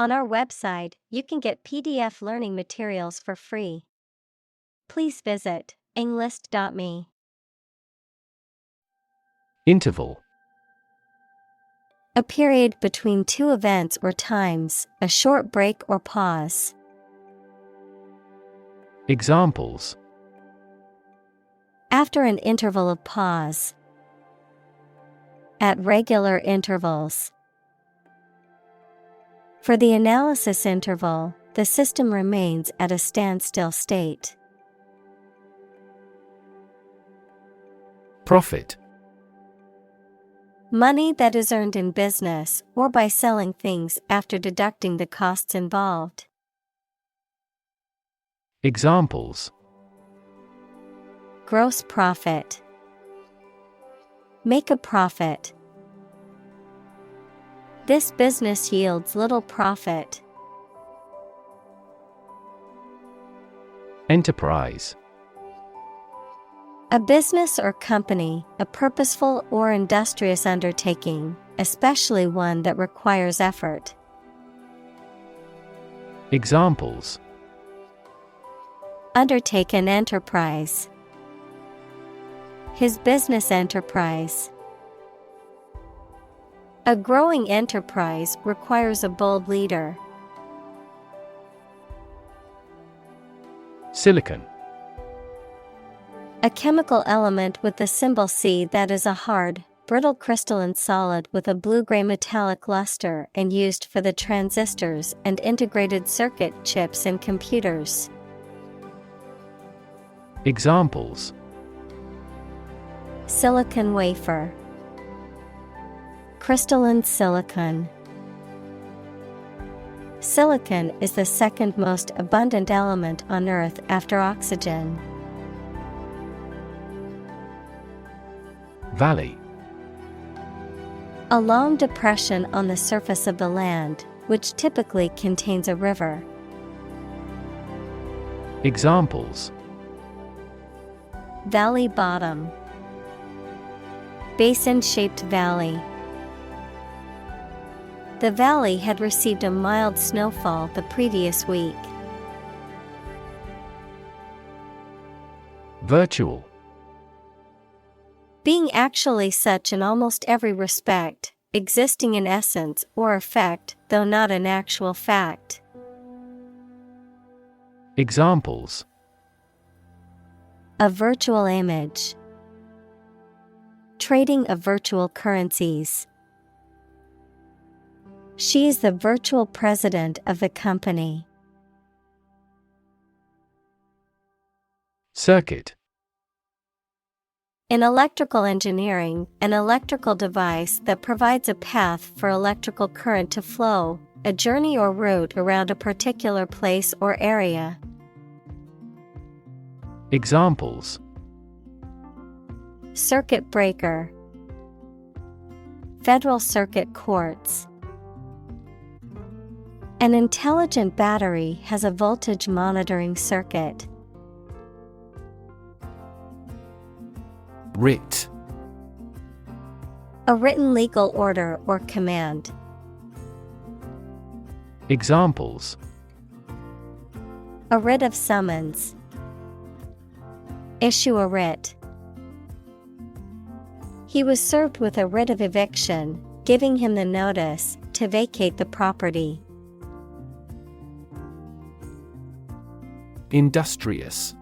On our website, you can get PDF learning materials for free. Please visit englist.me. Interval. A period between two events or times, a short break or pause. Examples. After an interval of pause. At regular intervals. For the analysis interval, the system remains at a standstill state. Profit. Money that is earned in business or by selling things after deducting the costs involved. Examples. Gross profit. Make a profit. This business yields little profit. Enterprise. A business or company, a purposeful or industrious undertaking, especially one that requires effort. Examples. Undertake an enterprise. His business enterprise. A growing enterprise requires a bold leader. Silicon. A chemical element with the symbol C that is a hard, brittle crystalline solid with a blue-gray metallic luster and used for the transistors and integrated circuit chips in computers. Examples. Silicon wafer. Crystalline silicon. Silicon is the second most abundant element on Earth after oxygen. Valley. A long depression on the surface of the land, which typically contains a river. Examples. Valley bottom. Basin-shaped valley. The valley had received a mild snowfall the previous week. Virtual. Being actually such in almost every respect, existing in essence or effect, though not an actual fact. Examples. A virtual image. Trading of virtual currencies. She is the virtual president of the company. Circuit. In electrical engineering, an electrical device that provides a path for electrical current to flow, a journey or route around a particular place or area. Examples. Circuit breaker. Federal Circuit courts. An intelligent battery has a voltage monitoring circuit. Writ. A written legal order or command. Examples. A writ of summons. Issue a writ. He was served with a writ of eviction, giving him the notice to vacate the property. Industrious.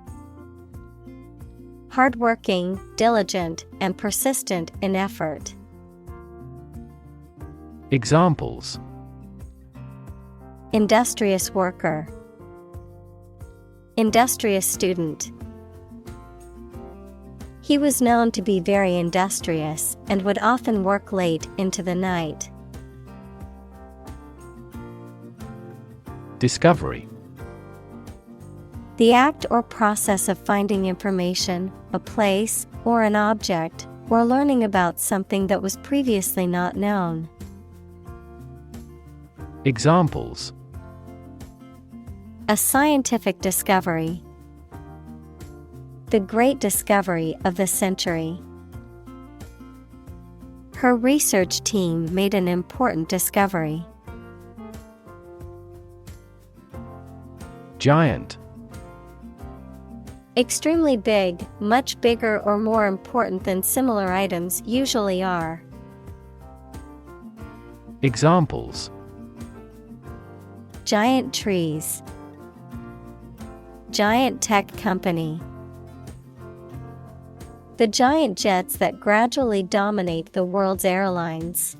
Hardworking, diligent, and persistent in effort. Examples. Industrious worker. Industrious student. He was known to be very industrious and would often work late into the night. Discovery. The act or process of finding information, a place, or an object, or learning about something that was previously not known. Examples. A scientific discovery. The great discovery of the century. Her research team made an important discovery. Giant. Extremely big, much bigger or more important than similar items usually are. Examples: Giant trees. Giant tech company. The giant jets that gradually dominate the world's airlines.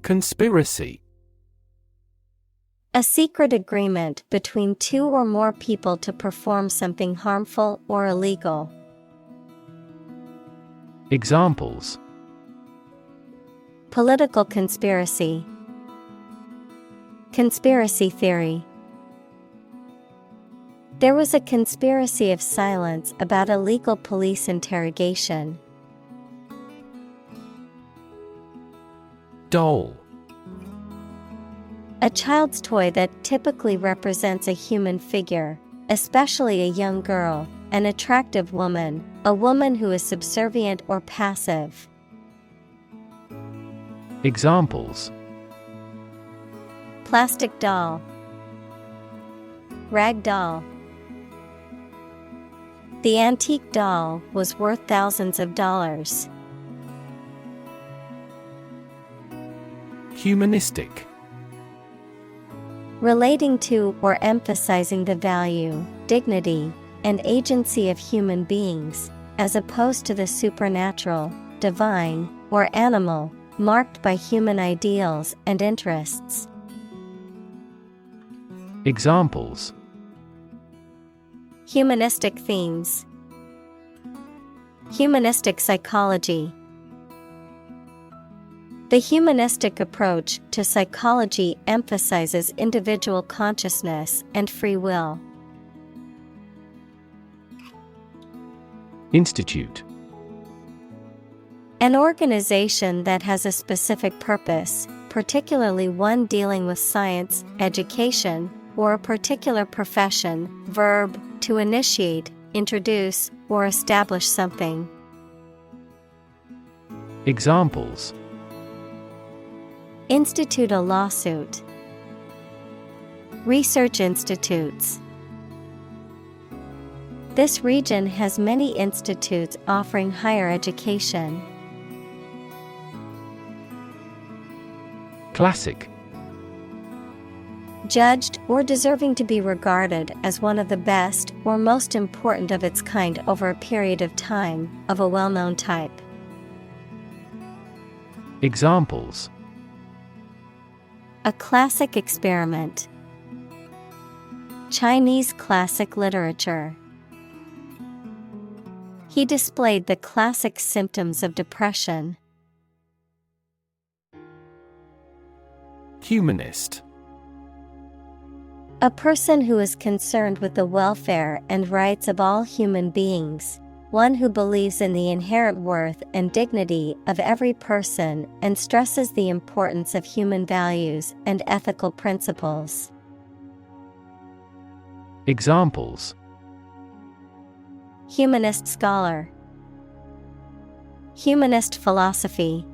Conspiracy. A secret agreement between two or more people to perform something harmful or illegal. Examples: Political conspiracy. Conspiracy theory. There was a conspiracy of silence about illegal police interrogation. Doll. A child's toy that typically represents a human figure, especially a young girl, an attractive woman, a woman who is subservient or passive. Examples: Plastic doll. Rag doll. The antique doll was worth thousands of dollars. Humanistic. Relating to or emphasizing the value, dignity, and agency of human beings, as opposed to the supernatural, divine, or animal, marked by human ideals and interests. Examples: Humanistic themes. Humanistic psychology. The humanistic approach to psychology emphasizes individual consciousness and free will. Institute. An organization that has a specific purpose, particularly one dealing with science, education, or a particular profession. Verb, to initiate, introduce, or establish something. Examples: Institute a lawsuit. Research institutes. This region has many institutes offering higher education. Classic. Judged or deserving to be regarded as one of the best or most important of its kind over a period of time, of a well-known type. Examples: A classic experiment. Chinese classic literature. He displayed the classic symptoms of depression. Humanist. A person who is concerned with the welfare and rights of all human beings, one who believes in the inherent worth and dignity of every person and stresses the importance of human values and ethical principles. Examples: Humanist scholar. Humanist philosophy.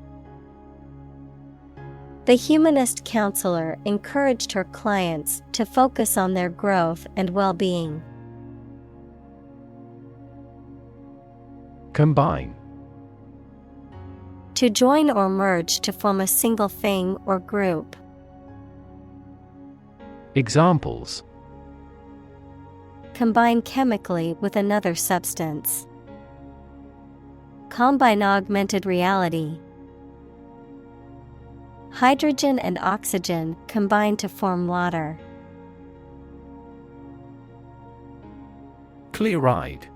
The humanist counselor encouraged her clients to focus on their growth and well-being. Combine. To join or merge to form a single thing or group. Examples: Combine chemically with another substance. Combine augmented reality. Hydrogen and oxygen combine to form water. Clear-eyed.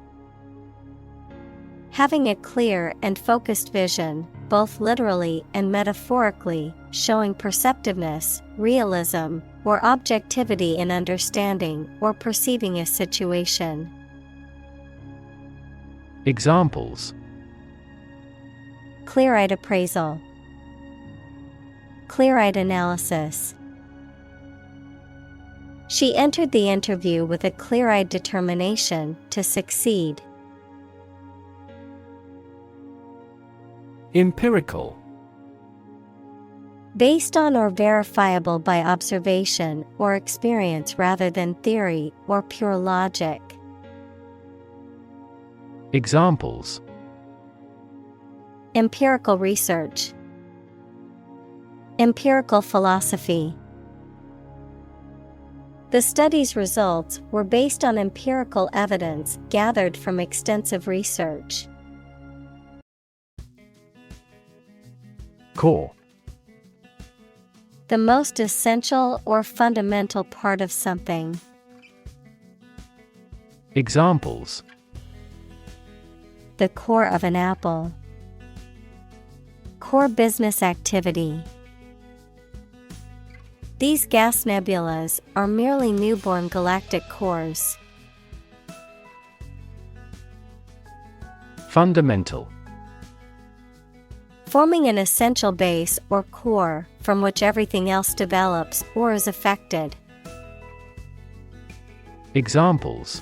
Having a clear and focused vision, both literally and metaphorically, showing perceptiveness, realism, or objectivity in understanding or perceiving a situation. Examples: Clear-eyed appraisal. Clear-eyed analysis. She entered the interview with a clear-eyed determination to succeed. Empirical. Based on or verifiable by observation or experience rather than theory or pure logic. Examples: Empirical research. Empirical philosophy. The study's results were based on empirical evidence gathered from extensive research. Core. The most essential or fundamental part of something. Examples: The core of an apple. Core business activity. These gas nebulas are merely newborn galactic cores. Fundamental. Forming an essential base or core from which everything else develops or is affected. Examples: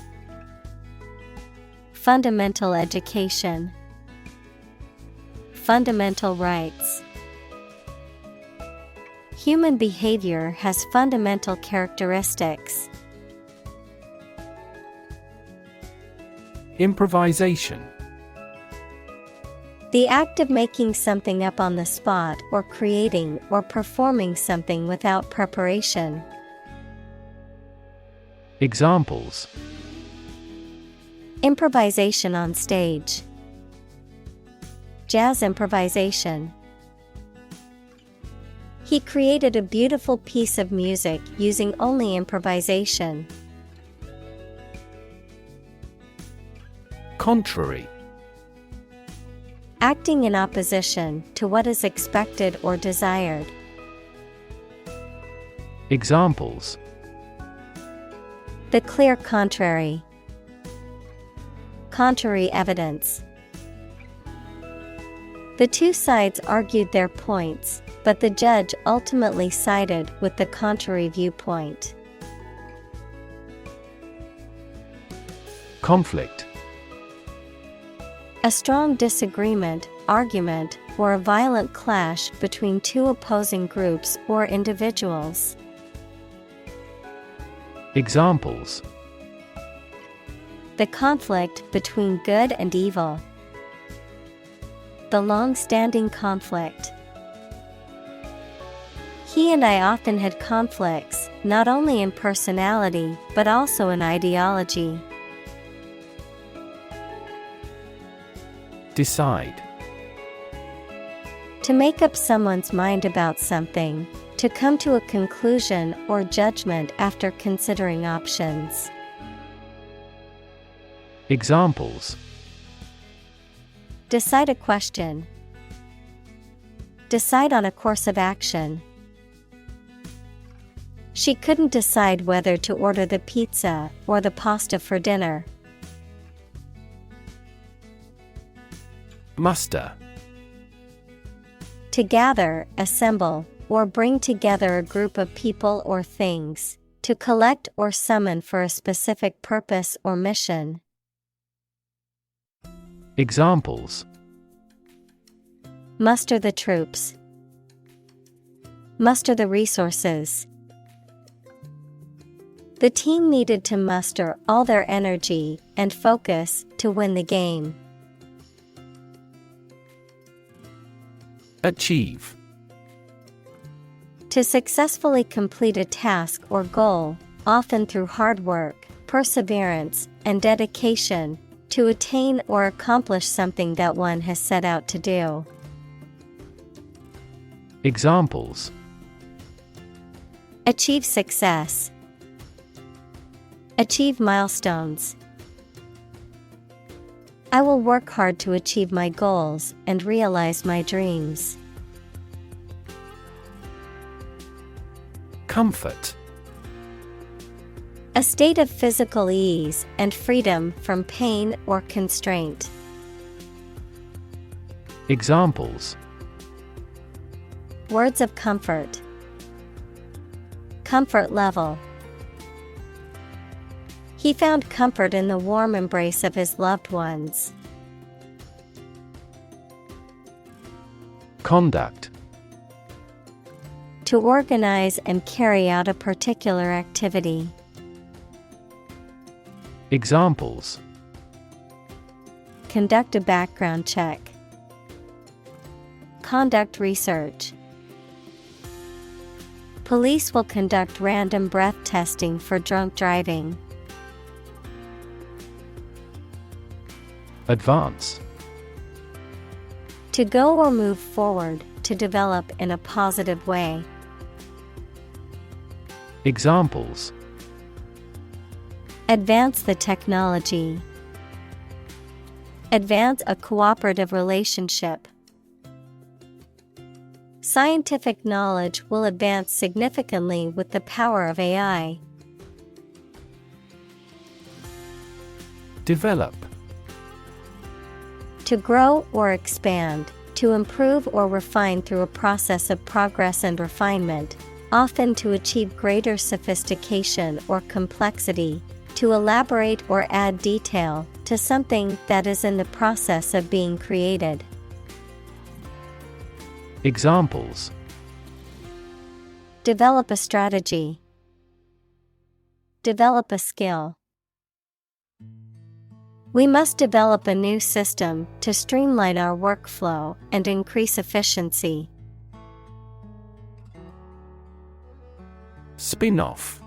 Fundamental education. Fundamental rights. Human behavior has fundamental characteristics. Improvisation. The act of making something up on the spot or creating or performing something without preparation. Examples: Improvisation on stage. Jazz improvisation. He created a beautiful piece of music using only improvisation. Contrary. Acting in opposition to what is expected or desired. Examples: The clear contrary. Contrary evidence. The two sides argued their points, but the judge ultimately sided with the contrary viewpoint. Conflict. A strong disagreement, argument, or a violent clash between two opposing groups or individuals. Examples: The conflict between good and evil. The long-standing conflict. He and I often had conflicts, not only in personality, but also in ideology. Decide. To make up someone's mind about something, to come to a conclusion or judgment after considering options. Examples: Decide a question. Decide on a course of action. She couldn't decide whether to order the pizza or the pasta for dinner. Muster. To gather, assemble, or bring together a group of people or things, to collect or summon for a specific purpose or mission. Examples: Muster the troops. Muster the resources. The team needed to muster all their energy and focus to win the game. Achieve. To successfully complete a task or goal, often through hard work, perseverance, and dedication, to attain or accomplish something that one has set out to do. Examples: Achieve success. Achieve milestones. I will work hard to achieve my goals and realize my dreams. Comfort. A state of physical ease and freedom from pain or constraint. Examples: Words of comfort. Comfort level. He found comfort in the warm embrace of his loved ones. Conduct. To organize and carry out a particular activity. Examples: Conduct a background check. Conduct research. Police will conduct random breath testing for drunk driving. Advance. To go or move forward, to develop in a positive way. Examples: Advance the technology. Advance a cooperative relationship. Scientific knowledge will advance significantly with the power of AI. Develop. To grow or expand, to improve or refine through a process of progress and refinement, often to achieve greater sophistication or complexity, to elaborate or add detail to something that is in the process of being created. Examples: Develop a strategy. Develop a skill. We must develop a new system to streamline our workflow and increase efficiency. Spin-off.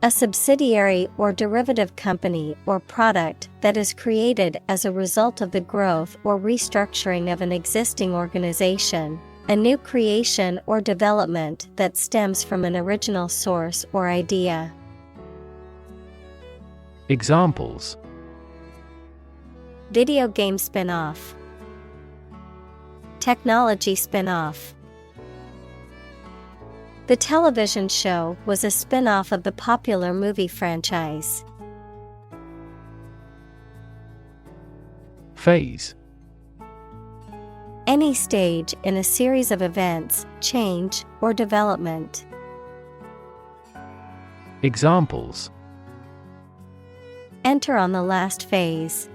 A subsidiary or derivative company or product that is created as a result of the growth or restructuring of an existing organization, a new creation or development that stems from an original source or idea. Examples: Video game spin-off. Technology spin-off. The television show was a spin-off of the popular movie franchise. Phase. Any stage in a series of events, change, or development. Examples: Enter on the last phase.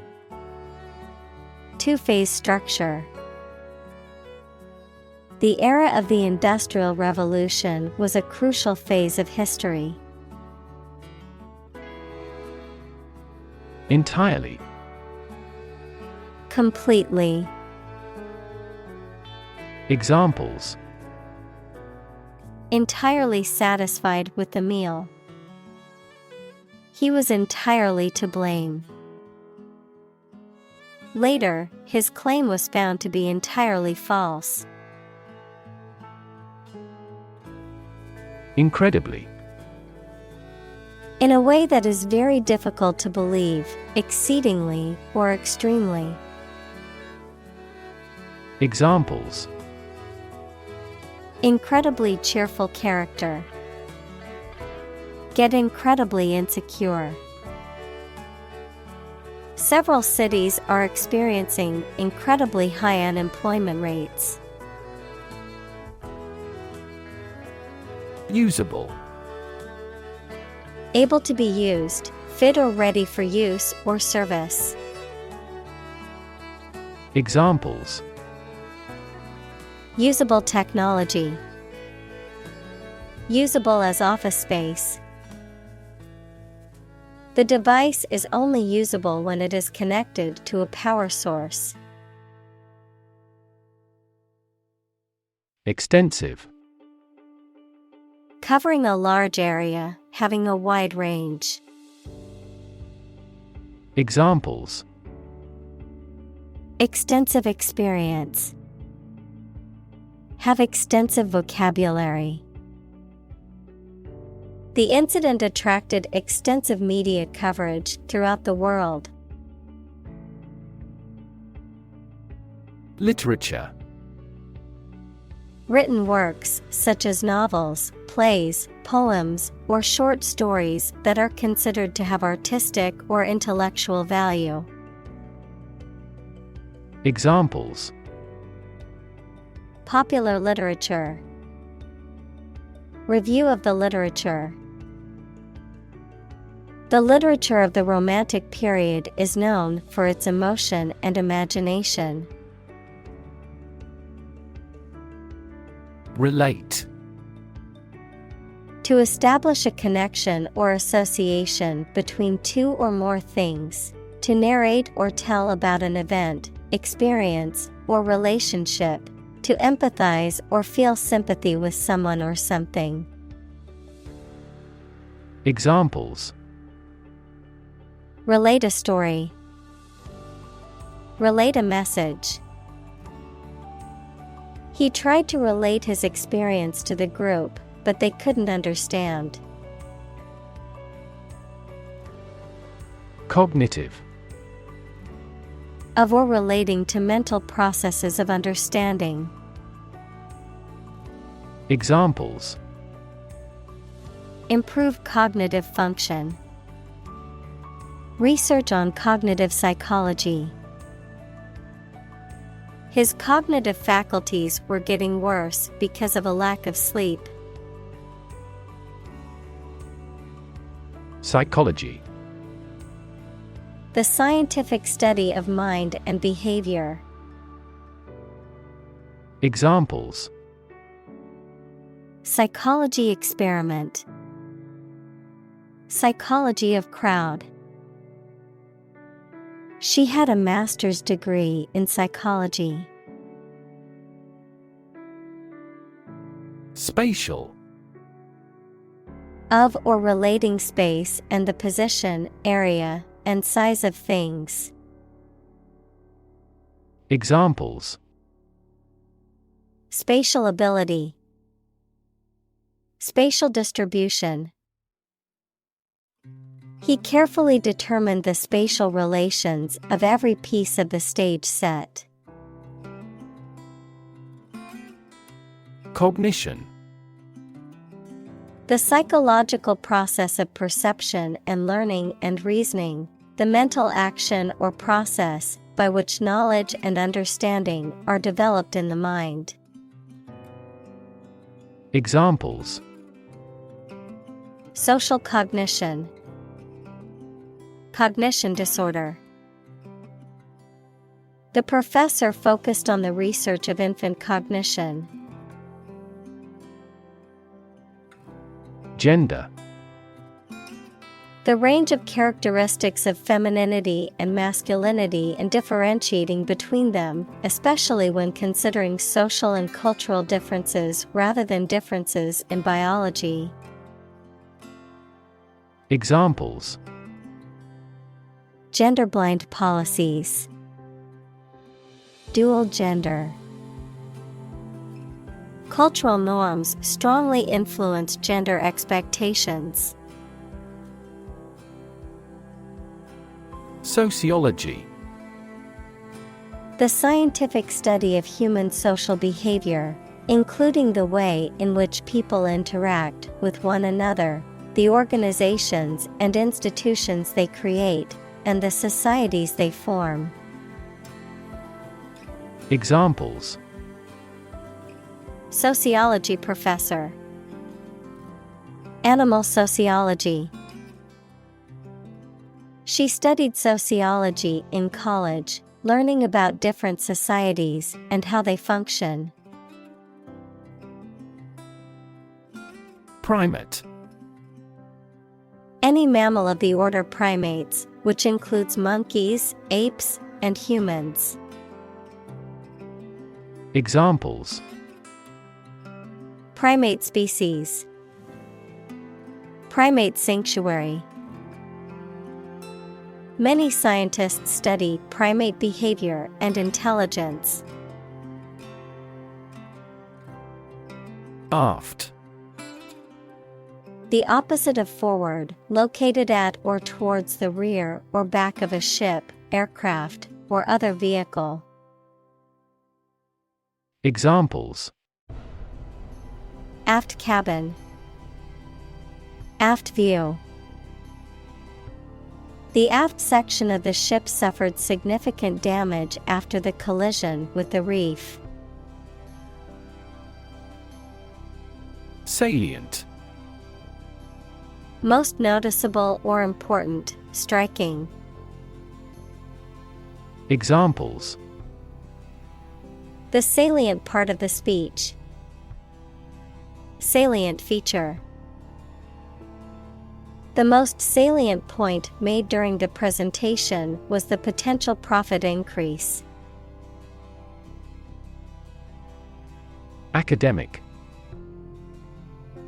Two-phase structure. The era of the Industrial Revolution was a crucial phase of history. Entirely. Completely. Examples: Entirely satisfied with the meal. He was entirely to blame. Later, his claim was found to be entirely false. Incredibly. In a way that is very difficult to believe, exceedingly, or extremely. Examples: Incredibly cheerful character. Get incredibly insecure. Several cities are experiencing incredibly high unemployment rates. Usable. Able to be used, fit or ready for use or service. Examples: Usable technology. Usable as office space. The device is only usable when it is connected to a power source. Extensive. Covering a large area, having a wide range. Examples: Extensive experience. Have extensive vocabulary. The incident attracted extensive media coverage throughout the world. Literature. Written works, such as novels, plays, poems, or short stories that are considered to have artistic or intellectual value. Examples: Popular literature. Review of the literature. The literature of the Romantic period is known for its emotion and imagination. Relate. To establish a connection or association between two or more things. To narrate or tell about an event, experience, or relationship. To empathize or feel sympathy with someone or something. Examples: Relate a story. Relate a message. He tried to relate his experience to the group, but they couldn't understand. Cognitive. Of or relating to mental processes of understanding. Examples: Improve cognitive function. Research on cognitive psychology. His cognitive faculties were getting worse because of a lack of sleep. Psychology. The scientific study of mind and behavior. Examples: Psychology experiment. Psychology of crowd. She had a master's degree in psychology. Spatial. Of or relating space and the position, area, and size of things. Examples: Spatial ability. Spatial distribution. He carefully determined the spatial relations of every piece of the stage set. Cognition. The psychological process of perception and learning and reasoning, the mental action or process by which knowledge and understanding are developed in the mind. Examples: Social cognition. Cognition disorder. The professor focused on the research of infant cognition. Gender. The range of characteristics of femininity and masculinity and differentiating between them, especially when considering social and cultural differences rather than differences in biology. Examples: Gender-blind policies. Dual gender. Cultural norms strongly influence gender expectations. Sociology. The scientific study of human social behavior, including the way in which people interact with one another, the organizations and institutions they create, and the societies they form. Examples: Sociology professor. Animal sociology. She studied sociology in college, learning about different societies and how they function. Primate. Any mammal of the order primates, which includes monkeys, apes, and humans. Examples: Primate species. Primate sanctuary. Many scientists study primate behavior and intelligence. Aft. The opposite of forward, located at or towards the rear or back of a ship, aircraft, or other vehicle. Examples: Aft cabin. Aft view. The aft section of the ship suffered significant damage after the collision with the reef. Salient. Most noticeable or important, striking. Examples: The salient part of the speech. Salient feature. The most salient point made during the presentation was the potential profit increase. Academic.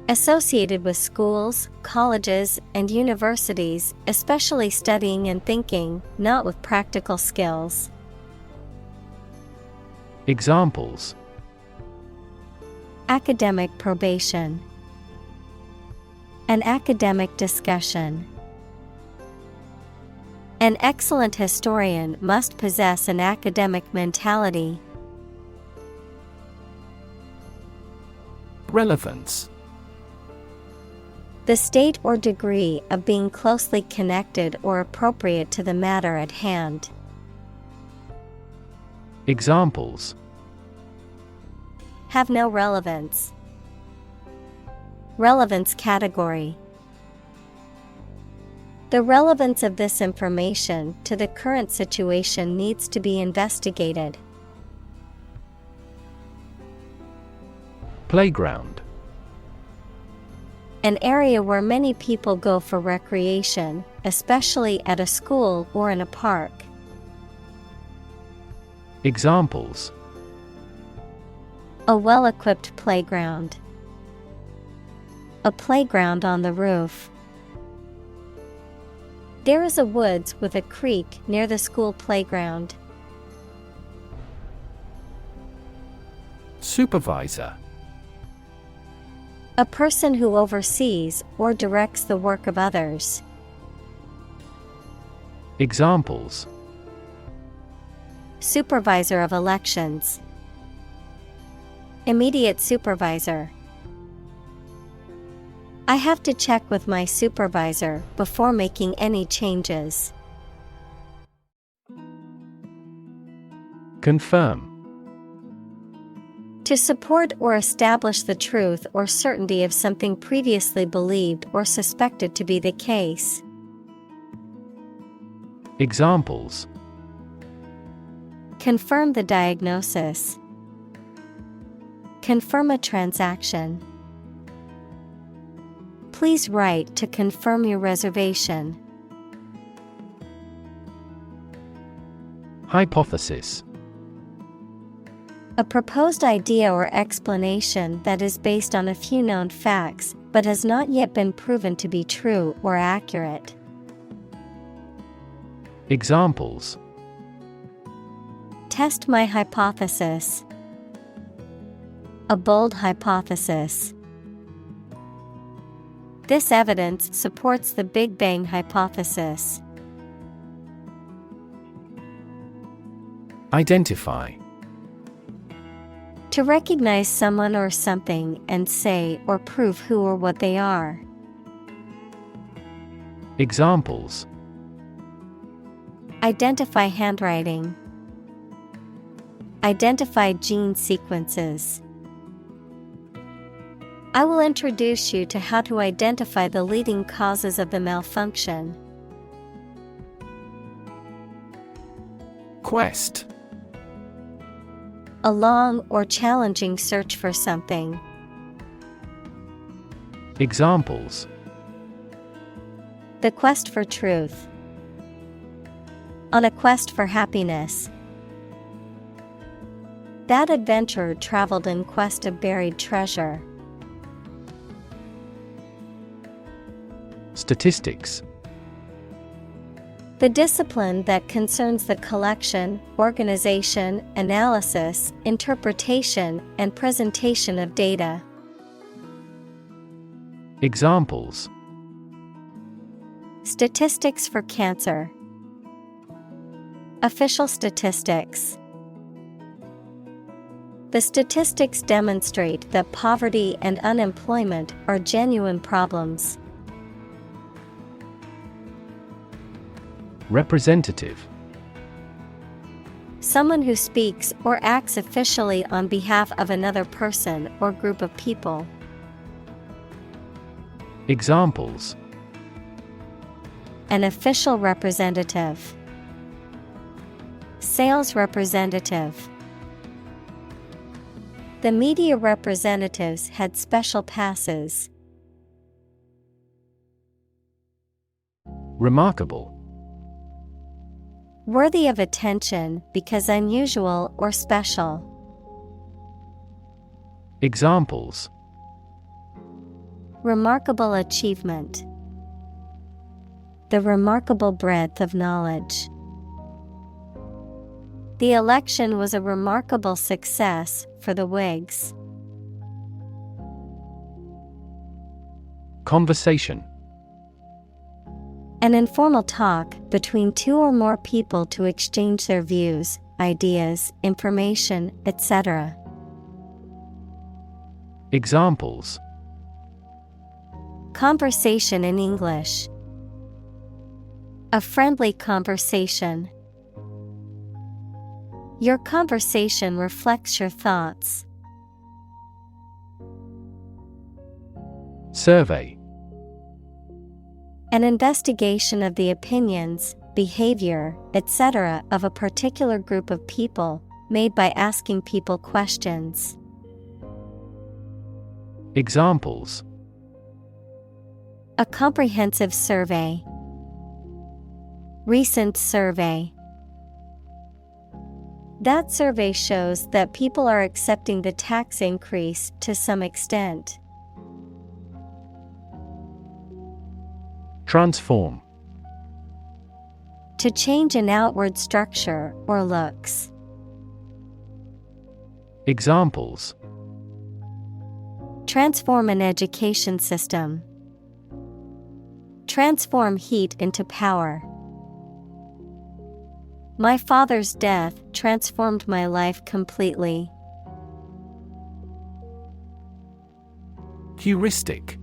Associated with schools, colleges, and universities, especially studying and thinking, not with practical skills. Examples: academic probation, an academic discussion. An excellent historian must possess an academic mentality. Relevance. The state or degree of being closely connected or appropriate to the matter at hand. Examples: have no relevance. Relevance category. The relevance of this information to the current situation needs to be investigated. Playground. An area where many people go for recreation, especially at a school or in a park. Examples: a well-equipped playground. A playground on the roof. There is a woods with a creek near the school playground. Supervisor. A person who oversees or directs the work of others. Examples: supervisor of elections. Immediate supervisor. I have to check with my supervisor before making any changes. Confirm. To support or establish the truth or certainty of something previously believed or suspected to be the case. Examples: confirm the diagnosis. Confirm a transaction. Please write to confirm your reservation. Hypothesis. A proposed idea or explanation that is based on a few known facts, but has not yet been proven to be true or accurate. Examples: test my hypothesis. A bold hypothesis. This evidence supports the Big Bang hypothesis. Identify. To recognize someone or something and say or prove who or what they are. Examples: identify handwriting. Identify gene sequences. I will introduce you to how to identify the leading causes of the malfunction. Quest. A long or challenging search for something. Examples: the quest for truth. On a quest for happiness. That adventurer traveled in quest of buried treasure. Statistics. The discipline that concerns the collection, organization, analysis, interpretation, and presentation of data. Examples: statistics for cancer. Official statistics. The statistics demonstrate that poverty and unemployment are genuine problems. Representative. Someone who speaks or acts officially on behalf of another person or group of people. Examples: an official representative. Sales representative. The media representatives had special passes. Remarkable. Worthy of attention because unusual or special. Examples: Remarkable achievement. The remarkable breadth of knowledge. The election was a remarkable success for the Whigs. Conversation. An informal talk between two or more people to exchange their views, ideas, information, etc. Examples: Conversation in English. A friendly conversation. Your conversation reflects your thoughts. Survey. An investigation of the opinions, behavior, etc. of a particular group of people, made by asking people questions. Examples: A comprehensive survey. Recent survey. That survey shows that people are accepting the tax increase to some extent. Transform. To change an outward structure or looks. Examples: Transform an education system. Transform heat into power. My father's death transformed my life completely. Heuristic.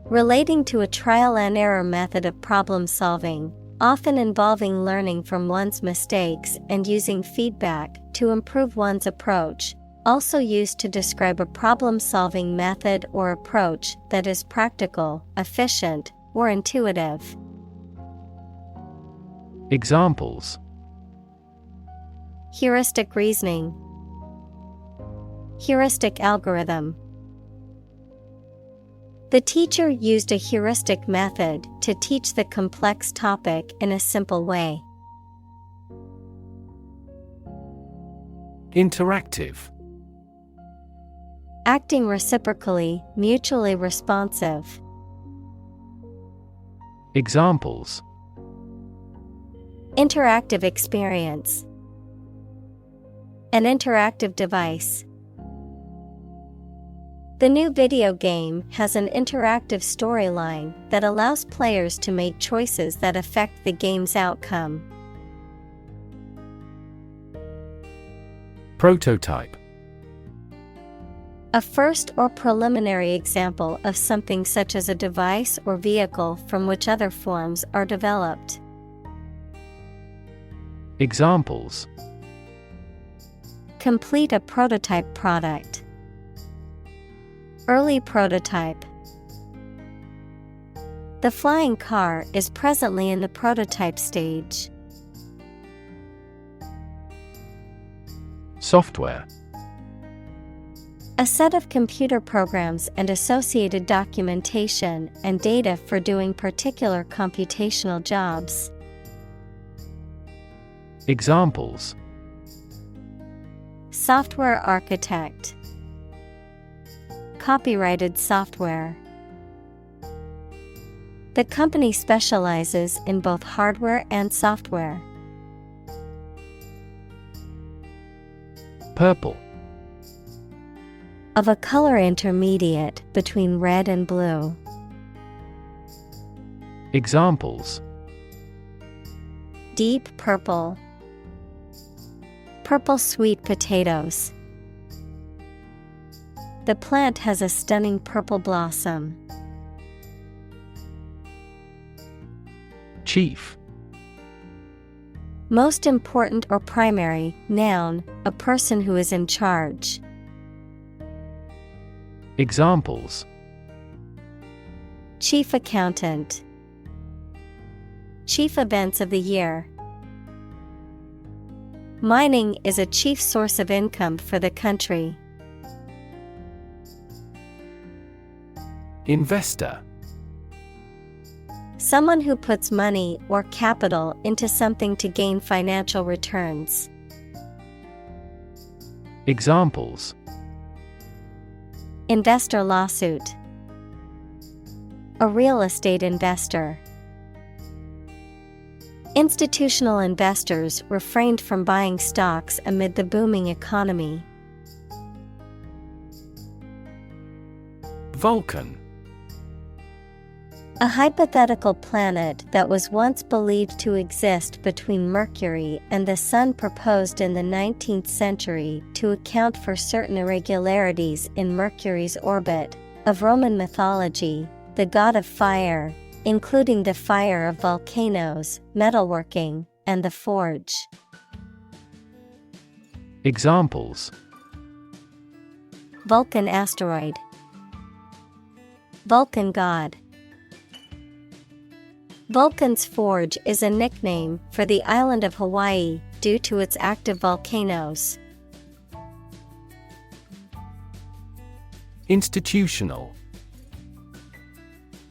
Relating to a trial and error method of problem solving, often involving learning from one's mistakes and using feedback to improve one's approach, also used to describe a problem-solving method or approach that is practical, efficient, or intuitive. Examples: Heuristic reasoning. Heuristic algorithm. The teacher used a heuristic method to teach the complex topic in a simple way. Interactive. Acting reciprocally, mutually responsive. Examples: Interactive experience. An interactive device. The new video game has an interactive storyline that allows players to make choices that affect the game's outcome. Prototype. A first or preliminary example of something such as a device or vehicle from which other forms are developed. Examples: Complete a prototype product. Early prototype. The flying car is presently in the prototype stage. Software. A set of computer programs and associated documentation and data for doing particular computational jobs. Examples: Software architect. Copyrighted software. The company specializes in both hardware and software. Purple. Of a color intermediate between red and blue. Examples: Deep purple. Purple sweet potatoes. The plant has a stunning purple blossom. Chief. Most important or primary, noun, a person who is in charge. Examples: Chief accountant. Chief events of the year. Mining is a chief source of income for the country. Investor. Someone who puts money or capital into something to gain financial returns. Examples: Investor lawsuit. A real estate investor. Institutional investors refrained from buying stocks amid the booming economy. Vulcan. A hypothetical planet that was once believed to exist between Mercury and the Sun, proposed in the 19th century to account for certain irregularities in Mercury's orbit. Of Roman mythology, the god of fire, including the fire of volcanoes, metalworking, and the forge. Examples: Vulcan asteroid. Vulcan god. Vulcan's Forge is a nickname for the island of Hawaii due to its active volcanoes. Institutional.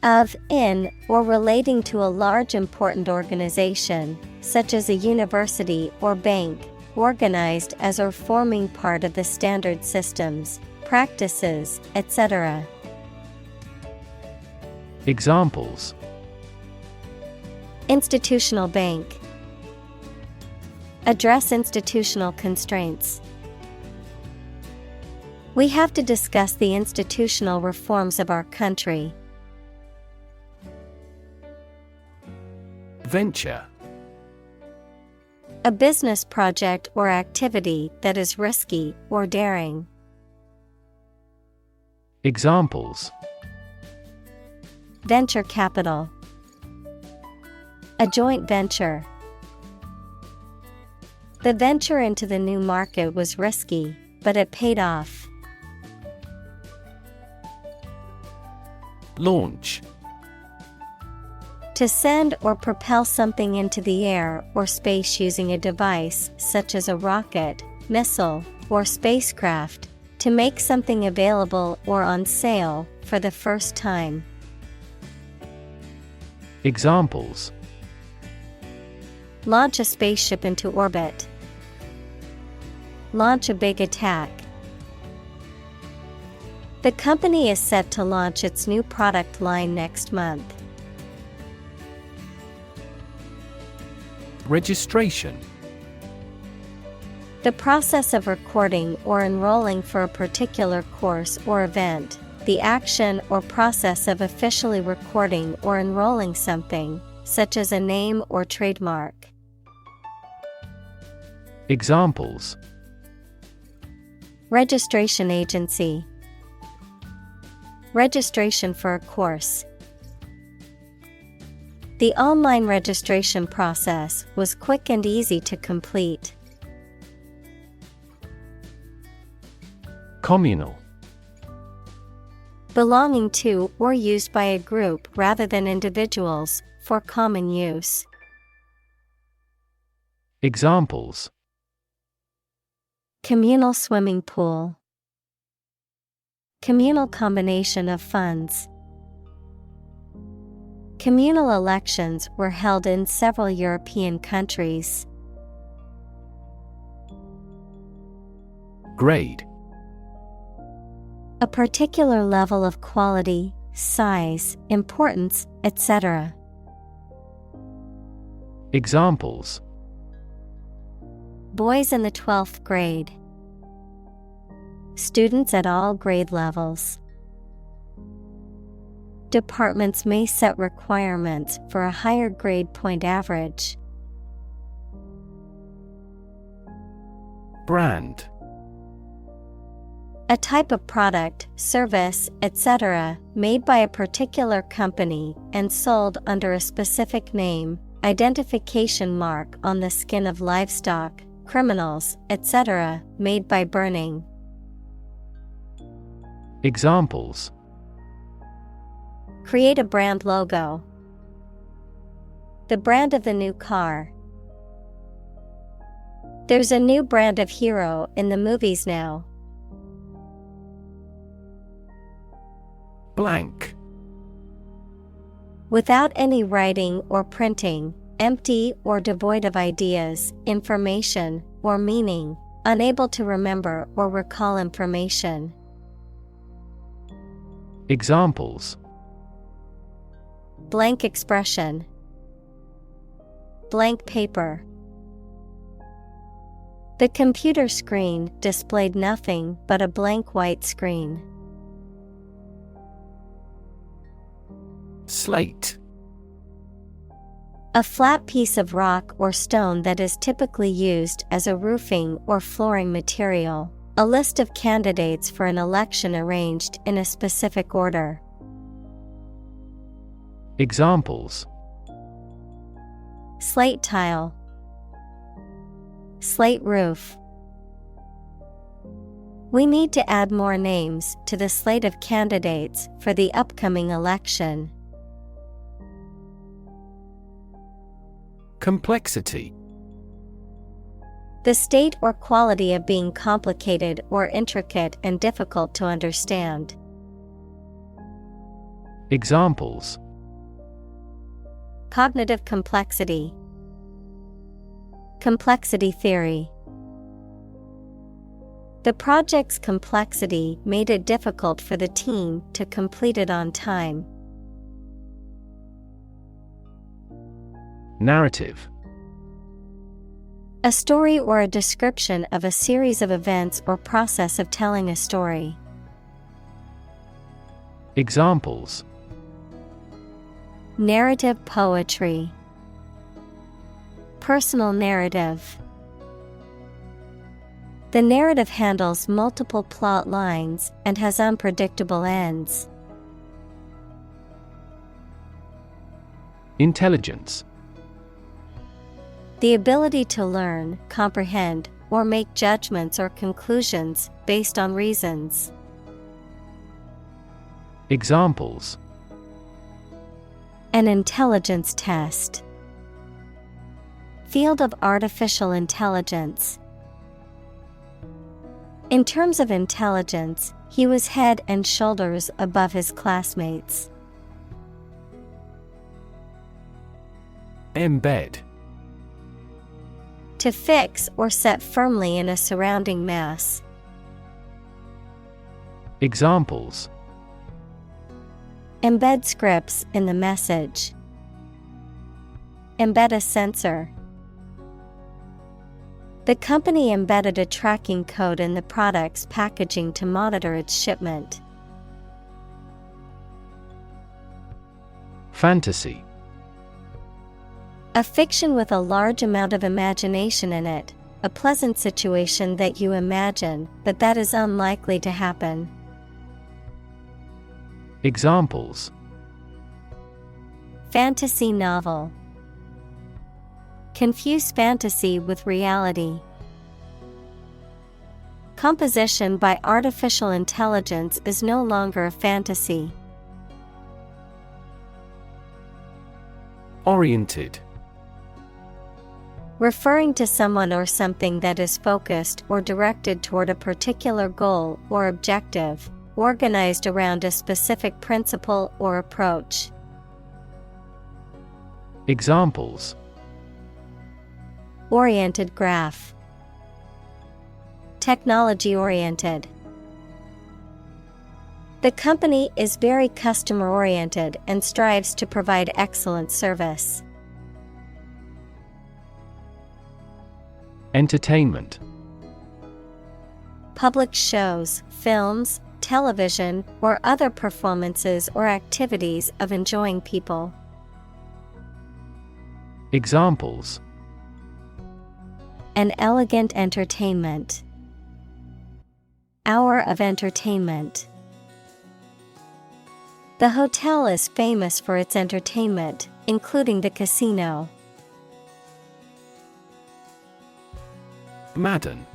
Of, in, or relating to a large important organization, such as a university or bank, organized as or forming part of the standard systems, practices, etc. Examples: Institutional bank. Address institutional constraints. We have to discuss the institutional reforms of our country. Venture. A business project or activity that is risky or daring. Examples: Venture capital. A joint venture. The venture into the new market was risky, but it paid off. Launch. To send or propel something into the air or space using a device such as a rocket, missile, or spacecraft, to make something available or on sale for the first time. Examples: Launch a spaceship into orbit. Launch a big attack. The company is set to launch its new product line next month. Registration. The process of recording or enrolling for a particular course or event, the action or process of officially recording or enrolling something, such as a name or trademark. Examples: Registration agency. Registration for a course. The online registration process was quick and easy to complete. Communal. Belonging to or used by a group rather than individuals, for common use. Examples: Communal swimming pool. Communal combination of funds. Communal elections were held in several European countries. Grade. A particular level of quality, size, importance, etc. Examples: Boys in the 12th grade. Students at all grade levels. Departments may set requirements for a higher grade point average. Brand. A type of product, service, etc., made by a particular company and sold under a specific name, identification mark on the skin of livestock, criminals, etc., made by burning. Examples: Create a brand logo. The brand of the new car. There's a new brand of hero in the movies now. Blank. Without any writing or printing, empty or devoid of ideas, information, or meaning, unable to remember or recall information. Examples: Blank expression. Blank paper. The computer screen displayed nothing but a blank white screen. Slate. A flat piece of rock or stone that is typically used as a roofing or flooring material. A list of candidates for an election arranged in a specific order. Examples: Slate tile. Slate roof. We need to add more names to the slate of candidates for the upcoming election. Complexity. The state or quality of being complicated or intricate and difficult to understand. Examples: Cognitive complexity. Complexity theory. The project's complexity made it difficult for the team to complete it on time. Narrative. A story or a description of a series of events or process of telling a story. Examples: Narrative poetry. Personal narrative. The narrative handles multiple plot lines and has unpredictable ends. Intelligence. The ability to learn, comprehend, or make judgments or conclusions based on reasons. Examples: An intelligence test. Field of artificial intelligence. In terms of intelligence, he was head and shoulders above his classmates. Embed. To fix or set firmly in a surrounding mass. Examples: Embed scripts in the message. Embed a sensor. The company embedded a tracking code in the product's packaging to monitor its shipment. Fantasy. A fiction with a large amount of imagination in it, a pleasant situation that you imagine, but that is unlikely to happen. Examples: Fantasy novel. Confuse fantasy with reality. Composition by artificial intelligence is no longer a fantasy. Oriented. Referring to someone or something that is focused or directed toward a particular goal or objective, organized around a specific principle or approach. Examples: Oriented graph. Technology-oriented. The company is very customer-oriented and strives to provide excellent service. Entertainment. Public shows, films, television, or other performances or activities of enjoying people. Examples: An elegant entertainment. Hour of entertainment. The hotel is famous for its entertainment, including the casino. Madden.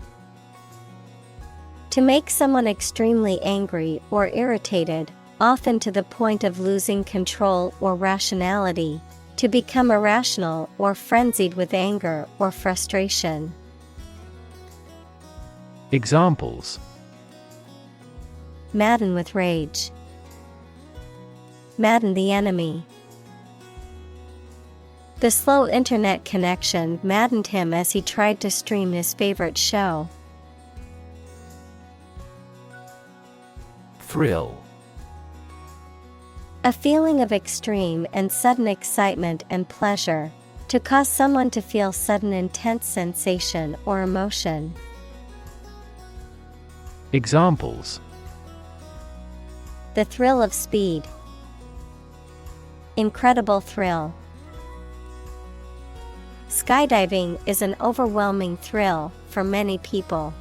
To make someone extremely angry or irritated, often to the point of losing control or rationality. To become irrational or frenzied with anger or frustration. Examples: madden with rage, madden the enemy. The slow internet connection maddened him as he tried to stream his favorite show. Thrill. A feeling of extreme and sudden excitement and pleasure, to cause someone to feel sudden intense sensation or emotion. Examples: the thrill of speed, incredible thrill. Skydiving is an overwhelming thrill for many people.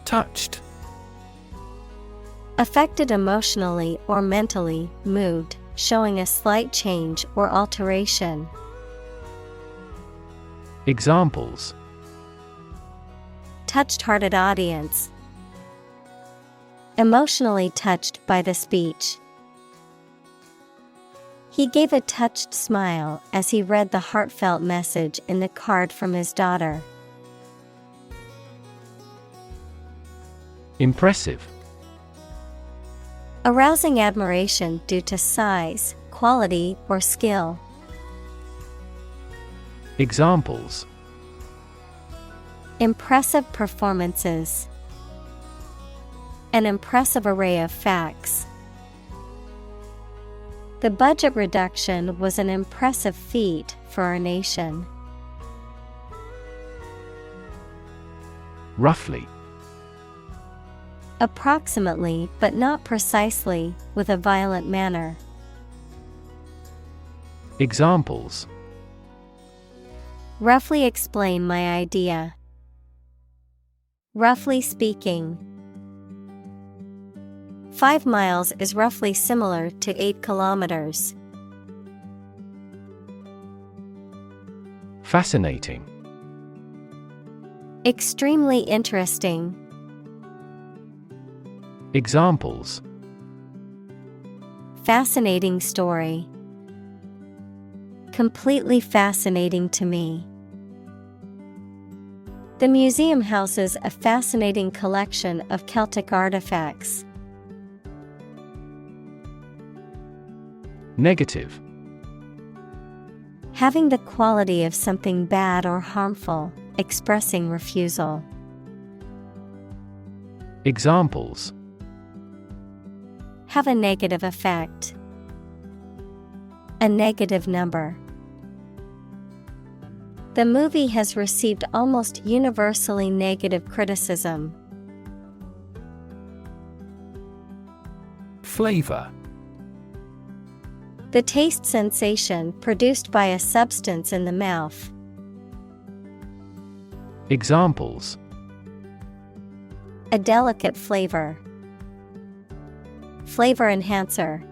Touched. Affected emotionally or mentally, moved, showing a slight change or alteration. Examples: touched-hearted audience, emotionally touched by the speech. He gave a touched smile as he read the heartfelt message in the card from his daughter. Impressive. Arousing admiration due to size, quality, or skill. Examples: impressive performances, an impressive array of facts. The budget reduction was an impressive feat for our nation. Roughly. Approximately, but not precisely, with a violent manner. Examples: roughly explain my idea. Roughly speaking. 5 miles is roughly similar to 8 kilometers. Fascinating. Extremely interesting. Examples: fascinating story. Completely fascinating to me. The museum houses a fascinating collection of Celtic artifacts. Negative. Having the quality of something bad or harmful, expressing refusal. Examples: have a negative effect. A negative number. The movie has received almost universally negative criticism. Flavor. The taste sensation produced by a substance in the mouth. Examples: a delicate flavor. Flavor enhancer.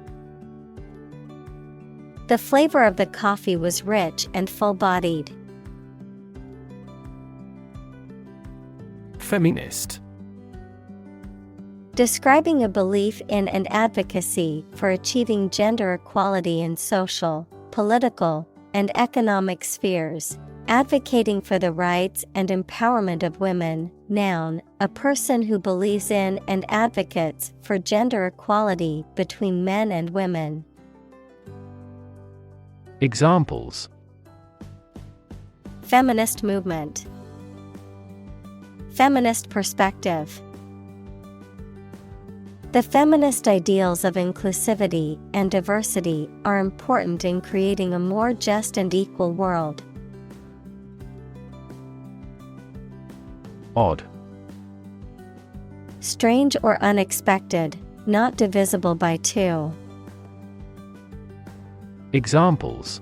The flavor of the coffee was rich and full-bodied. Feminist. Describing a belief in and advocacy for achieving gender equality in social, political, and economic spheres. Advocating for the rights and empowerment of women. Noun, a person who believes in and advocates for gender equality between men and women. Examples: feminist movement. Feminist perspective. The feminist ideals of inclusivity and diversity are important in creating a more just and equal world. Odd. Strange or unexpected, not divisible by 2. Examples: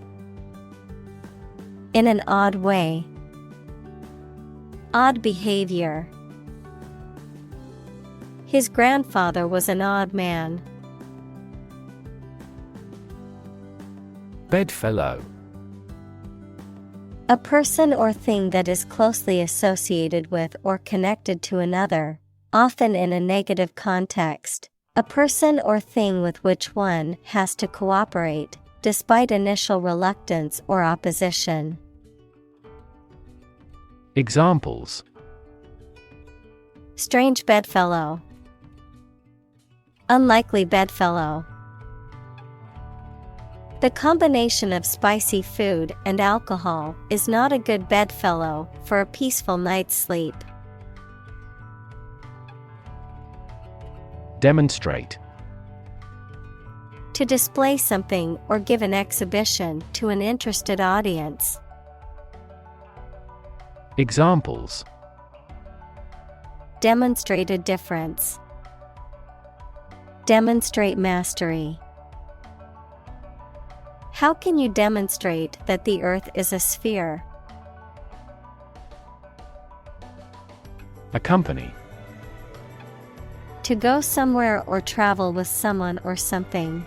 in an odd way. Odd behavior. His grandfather was an odd man. Bedfellow. A person or thing that is closely associated with or connected to another, often in a negative context. A person or thing with which one has to cooperate, despite initial reluctance or opposition. Examples: strange bedfellow, unlikely bedfellow. The combination of spicy food and alcohol is not a good bedfellow for a peaceful night's sleep. Demonstrate. To display something or give an exhibition to an interested audience. Examples: demonstrate a difference, demonstrate mastery. How can you demonstrate that the Earth is a sphere? Accompany. To go somewhere or travel with someone or something.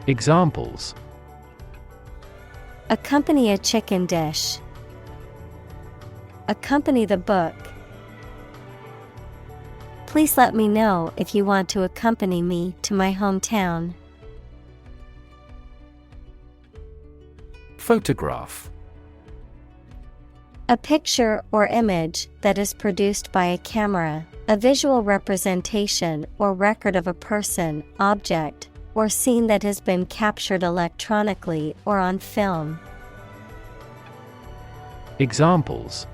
Examples: accompany a chicken dish, accompany the book. Please let me know if you want to accompany me to my hometown. Photograph. A picture or image that is produced by a camera, a visual representation or record of a person, object, or scene that has been captured electronically or on film. Examples: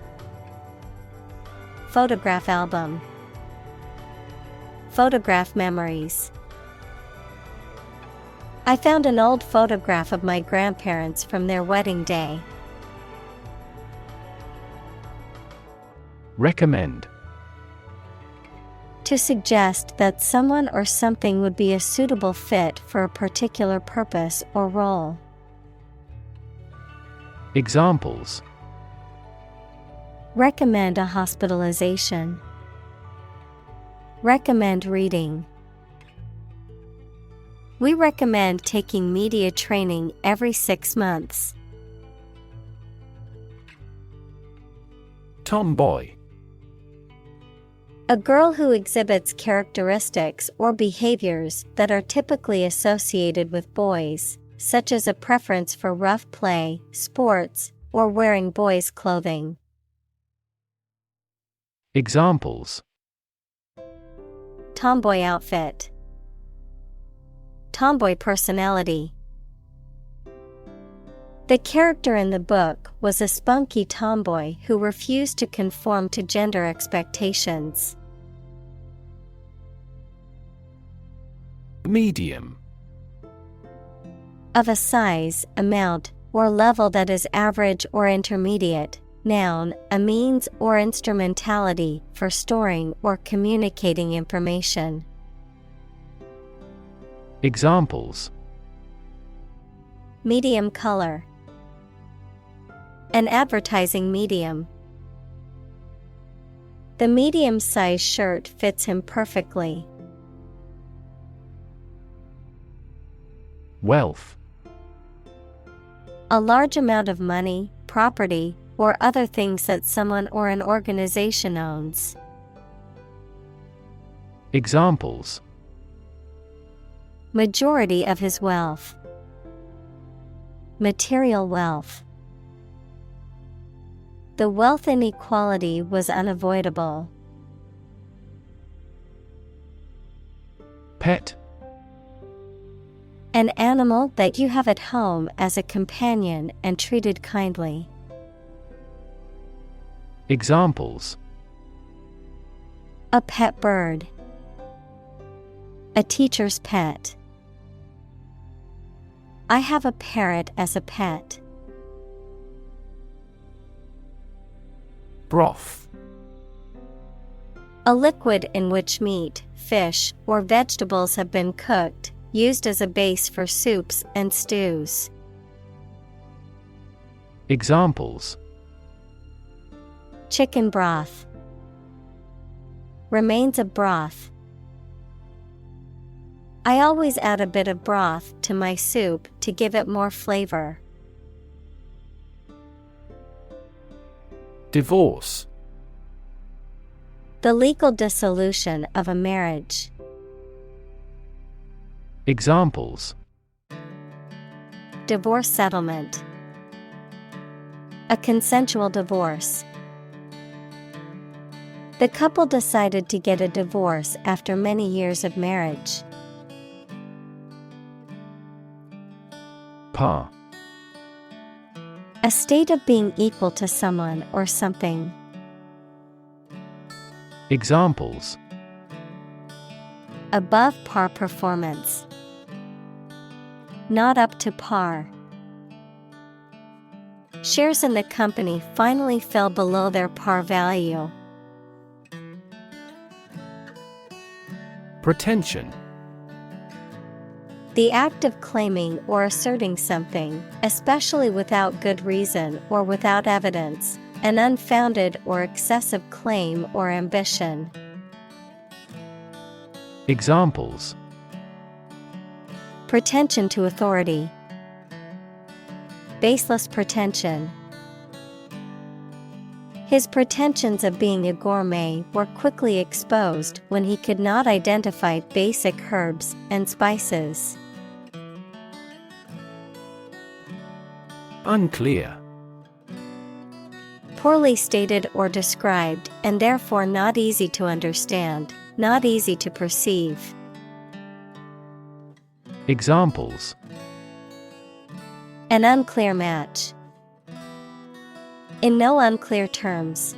photograph album, photograph memories. I found an old photograph of my grandparents from their wedding day. Recommend. To suggest that someone or something would be a suitable fit for a particular purpose or role. Examples: recommend a hospitalization, recommend reading. We recommend taking media training every 6 months. Tomboy. A girl who exhibits characteristics or behaviors that are typically associated with boys, such as a preference for rough play, sports, or wearing boys' clothing. Examples: tomboy outfit, tomboy personality. The character in the book was a spunky tomboy who refused to conform to gender expectations. Medium. Of a size, amount, or level that is average or intermediate. Noun, a means or instrumentality for storing or communicating information. Examples: medium color, an advertising medium. The medium-sized shirt fits him perfectly. Wealth. A large amount of money, property, or other things that someone or an organization owns. Examples: majority of his wealth, material wealth. The wealth inequality was unavoidable. Pet. An animal that you have at home as a companion and treated kindly. Examples: a pet bird, a teacher's pet. I have a parrot as a pet. Broth. A liquid in which meat, fish, or vegetables have been cooked, used as a base for soups and stews. Examples: chicken broth, remains of broth. I always add a bit of broth to my soup to give it more flavor. Divorce. The legal dissolution of a marriage. Examples: divorce settlement, A consensual divorce. The couple decided to get a divorce after many years of marriage. Par. A state of being equal to someone or something. Examples: Above par performance. Not up to par. Shares in the company finally fell below their par value. Pretension. The act of claiming or asserting something, especially without good reason or without evidence, an unfounded or excessive claim or ambition. Examples: Pretension to authority. Baseless pretension. His pretensions of being a gourmet were quickly exposed when he could not identify basic herbs and spices. Unclear. Poorly stated or described, and therefore not easy to understand, not easy to perceive. Examples: An unclear match. In no unclear terms.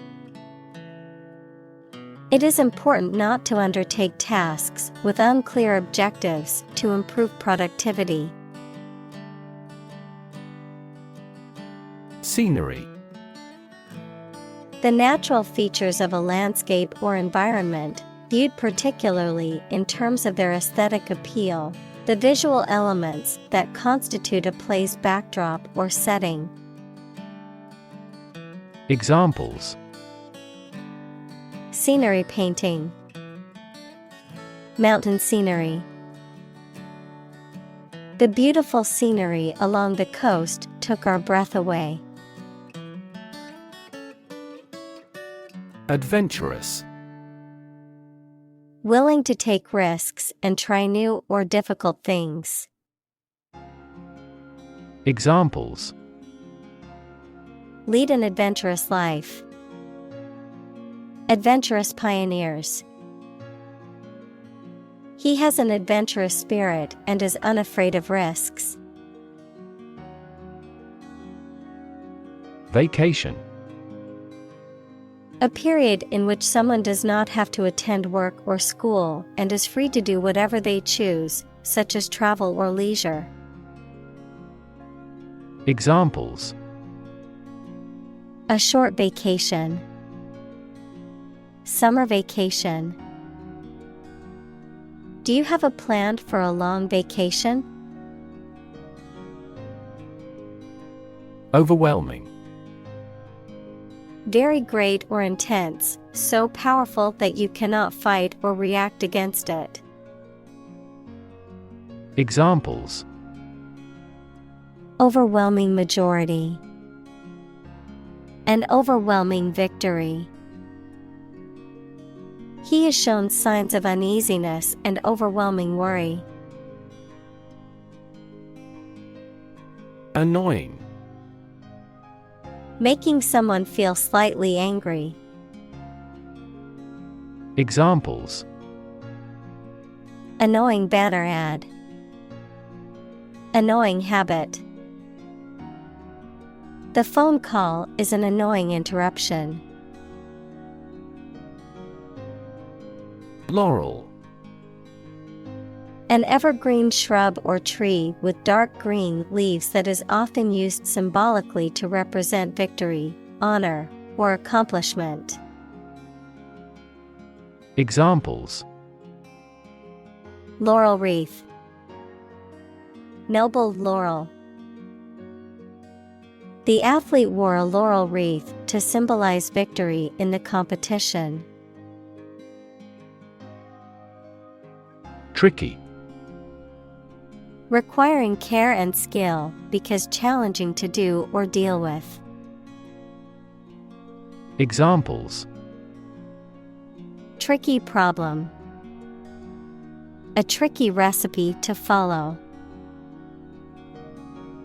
It is important not to undertake tasks with unclear objectives to improve productivity. Scenery. The natural features of a landscape or environment, viewed particularly in terms of their aesthetic appeal, the visual elements that constitute a play's backdrop or setting. Examples: Scenery painting. Mountain scenery. The beautiful scenery along the coast took our breath away. Adventurous. Willing to take risks and try new or difficult things. Examples: Lead an adventurous life. Adventurous pioneers. He has an adventurous spirit and is unafraid of risks. Vacation. A period in which someone does not have to attend work or school and is free to do whatever they choose, such as travel or leisure. Examples: A short vacation. Summer vacation. Do you have a plan for a long vacation? Overwhelming. Very great or intense, so powerful that you cannot fight or react against it. Examples: Overwhelming majority. An overwhelming victory. He has shown signs of uneasiness and overwhelming worry. Annoying. Making someone feel slightly angry. Examples: Annoying banner ad. Annoying habit. The phone call is an annoying interruption. Laurel. An evergreen shrub or tree with dark green leaves that is often used symbolically to represent victory, honor, or accomplishment. Examples: Laurel wreath. Noble laurel. The athlete wore a laurel wreath to symbolize victory in the competition. Tricky. Requiring care and skill because challenging to do or deal with. Examples: Tricky problem. A tricky recipe to follow.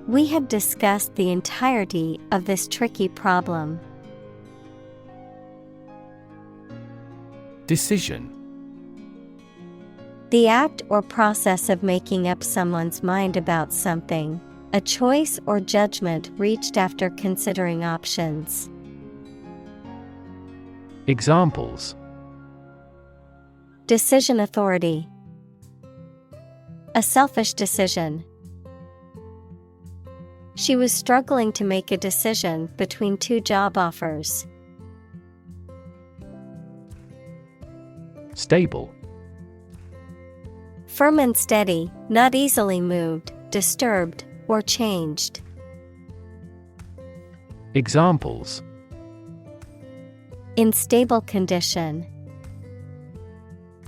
We have discussed the entirety of this tricky problem. Decision. The act or process of making up someone's mind about something, a choice or judgment reached after considering options. Examples. Decision authority. A selfish decision. She was struggling to make a decision between two job offers. Stable. Firm and steady, not easily moved, disturbed, or changed. Examples. In stable condition.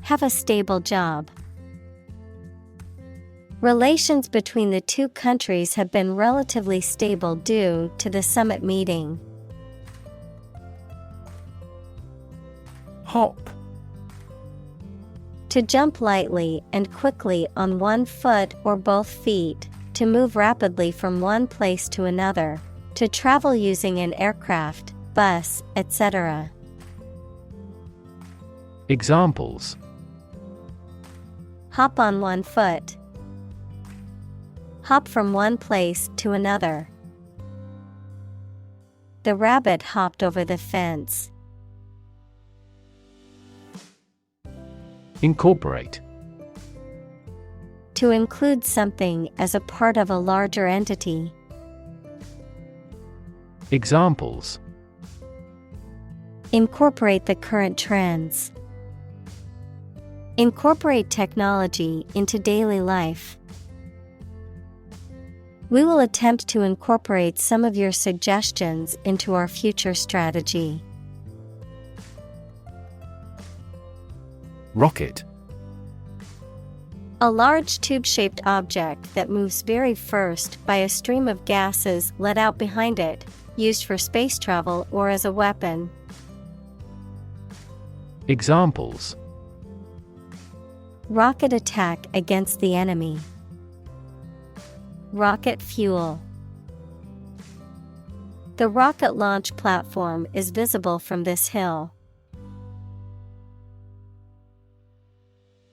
Have a stable job. Relations between the two countries have been relatively stable due to the summit meeting. Hop. To jump lightly and quickly on one foot or both feet, to move rapidly from one place to another, to travel using an aircraft, bus, etc. Examples. Hop on one foot. Hop from one place to another. The rabbit hopped over the fence. Incorporate. To include something as a part of a larger entity. Examples. Incorporate the current trends. Incorporate technology into daily life. We will attempt to incorporate some of your suggestions into our future strategy. Rocket. A large tube-shaped object that moves very first by a stream of gases let out behind it, used for space travel or as a weapon. Examples. Rocket attack against the enemy. Rocket fuel. The rocket launch platform is visible from this hill.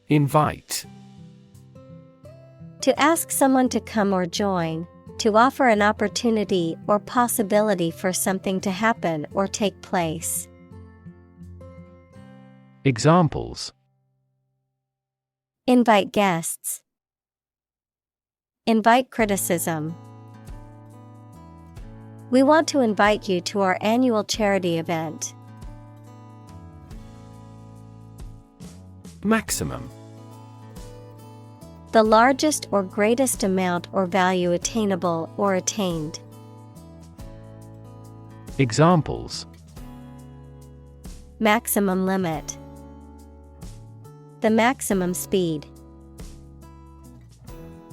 Invite. To ask someone to come or join, to offer an opportunity or possibility for something to happen or take place. Examples. Invite guests. Invite criticism. We want to invite you to our annual charity event. Maximum. The largest or greatest amount or value attainable or attained. Examples. Maximum limit. The maximum speed.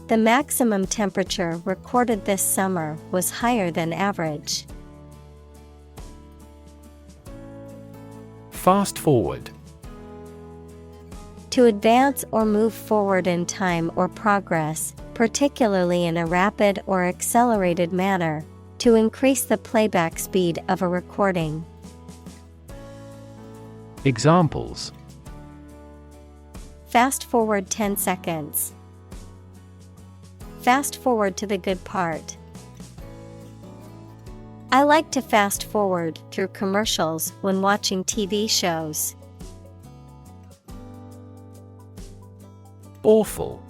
The maximum temperature recorded this summer was higher than average. Fast forward. To advance or move forward in time or progress, particularly in a rapid or accelerated manner, to increase the playback speed of a recording. Examples. Fast forward 10 seconds. Fast forward to the good part. I like to fast forward through commercials when watching TV shows. Awful.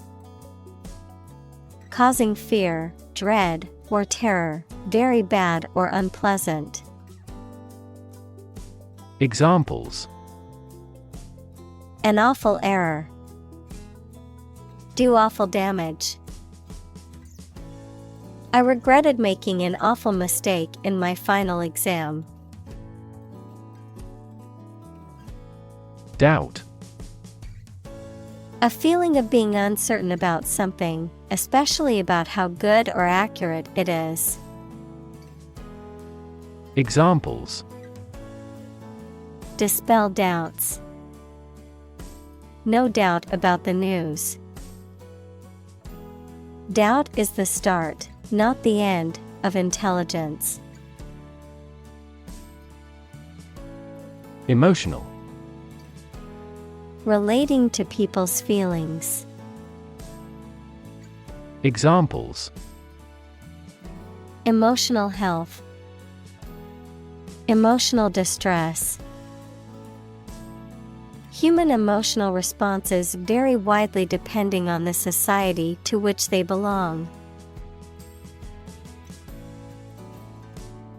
Causing fear, dread, or terror, very bad or unpleasant. Examples. An awful error. Do awful damage. I regretted making an awful mistake in my final exam. Doubt. A feeling of being uncertain about something, especially about how good or accurate it is. Examples. Dispel doubts. No doubt about the news. Doubt is the start not the end, of intelligence. Emotional. Relating to people's feelings. Examples: Emotional health. Emotional distress. Human emotional responses vary widely depending on the society to which they belong.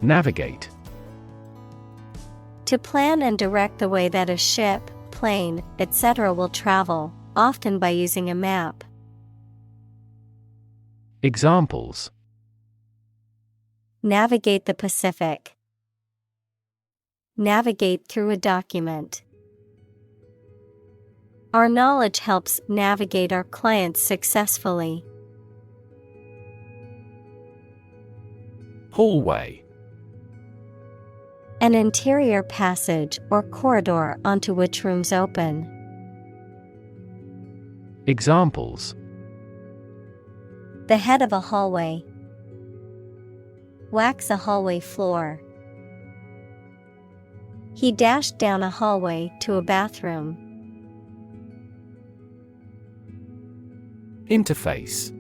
Navigate. To plan and direct the way that a ship, plane, etc. will travel, often by using a map. Examples: Navigate the Pacific. Navigate through a document. Our knowledge helps navigate our clients successfully. Hallway. An interior passage or corridor onto which rooms open. Examples: The head of a hallway. Wax a hallway floor. He dashed down a hallway to a bathroom. Interface.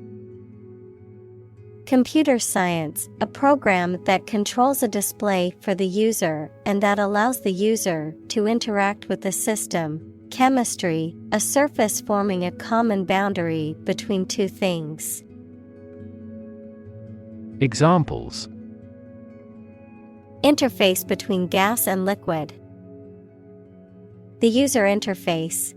Computer science, a program that controls a display for the user and that allows the user to interact with the system. Chemistry, a surface forming a common boundary between two things. Examples: Interface between gas and liquid. The user interface.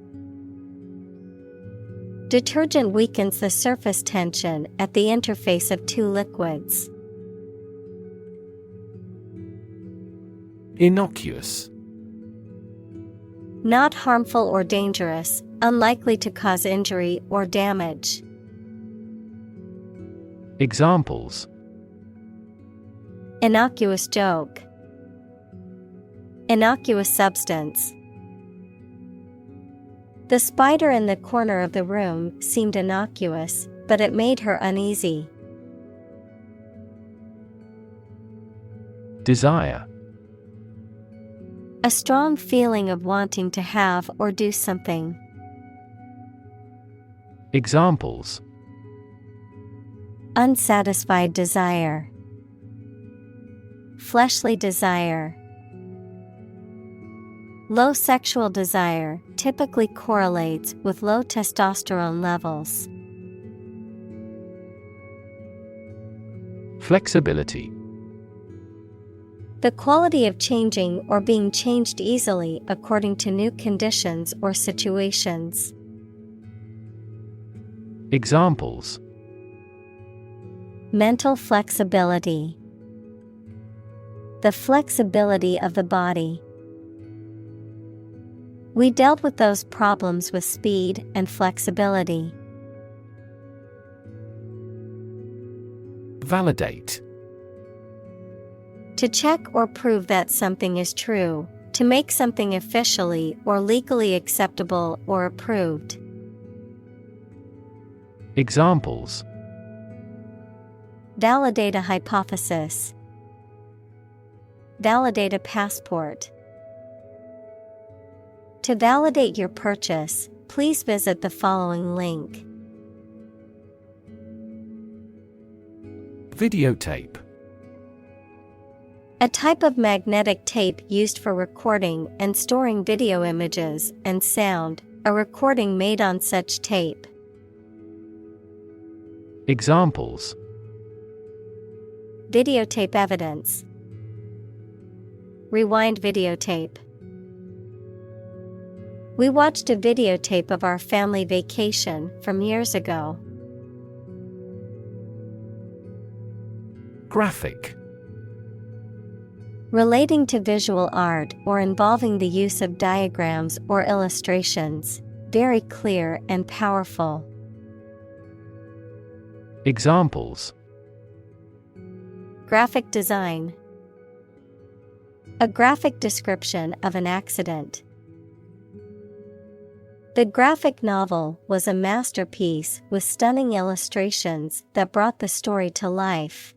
Detergent weakens the surface tension at the interface of two liquids. Innocuous. Not harmful or dangerous, unlikely to cause injury or damage. Examples: Innocuous joke. Innocuous substance. The spider in the corner of the room seemed innocuous, but it made her uneasy. Desire. A strong feeling of wanting to have or do something. Examples: Unsatisfied desire. Fleshly desire. Low sexual desire typically correlates with low testosterone levels. Flexibility. The quality of changing or being changed easily according to new conditions or situations. Examples: Mental flexibility. The flexibility of the body. We dealt with those problems with speed and flexibility. Validate. To check or prove that something is true, to make something officially or legally acceptable or approved. Examples: Validate a hypothesis. Validate a passport. To validate your purchase, please visit the following link. Videotape. A type of magnetic tape used for recording and storing video images and sound, a recording made on such tape. Examples: Videotape evidence. Rewind videotape. We watched a videotape of our family vacation from years ago. Graphic. Relating to visual art or involving the use of diagrams or illustrations, very clear and powerful. Examples: Graphic design. A graphic description of an accident. The graphic novel was a masterpiece with stunning illustrations that brought the story to life.